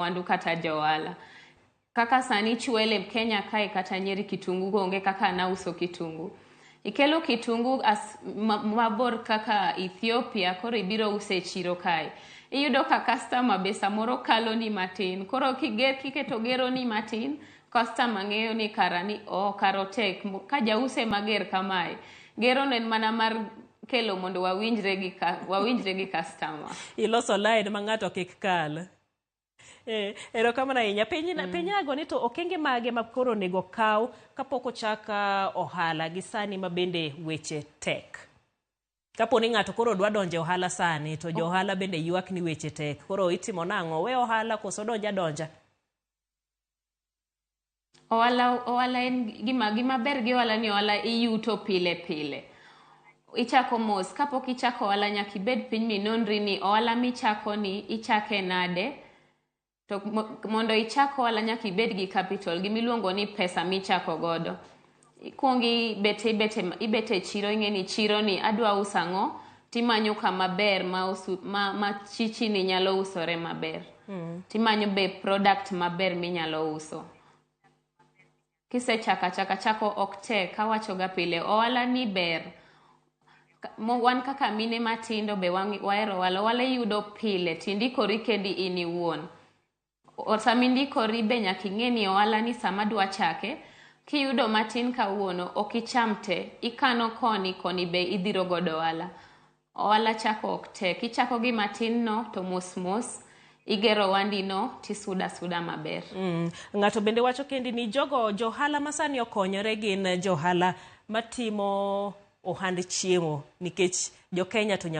wandu kata joala. Kaka sani chwele Kenya kae kata Nyeri kitungu onge kaka nauso kitungu. Ikelo kitungu mabor kaka Ethiopia koro ibiro use chiro kae. Iyudo ka customer be samoro kalo ni matin. Koro kiketo gero ni matin, customer ng'eyo ni karani karotek ka jause mager kamae. Gero nen mana mar kelo mondo wawinjre gi customer. Iloso line ma ng'ato kik kal. Ero kamana inya penyago ni to okenge mage ma koro nego kaw kapok ochaka ohala gi sani ma bende weche tek. Kapo ni ng'ato koro dwa donje ohala sani to jo ohala bende ywak ni weche tek. Koro itimo nang'o we ohala koso donja? Ohala en gima ber gi ohala ni ohala iyuto pile. Ichako mos kapok ichako ohala nyaka ibed piny minonri ni ohala michako ni ichake nade. To mondo ichako ohala nyaka ibed gi capital, gimiluongo ni pesa michako godo. Ikuongi ibete chiro, ing'eni chiro ni adwa uso ang'o, timanyo kama ber ma chichi ni nyalo usore maber. Timanyo be product maber minyalo uso. Kisechako ok tek, kawacho ga pile ohala ni ber. Wan kaka mine matindo be wahero ohala iyudo pile, tindikori kendi in iwuon. Samindikori be nyaka ing'eni ohala ni sama dwa chake, kiyudo matin kawuono ok icham te, ikano koni be idhiro godo ohala. Ohala chako ok tek, ichako gi matin no to mos igero wandi no tisuda maber. Ng'ato bende wacho kendi ni johala masani okonyore gin johala matimo ohand chiemo nikech jo Kenya to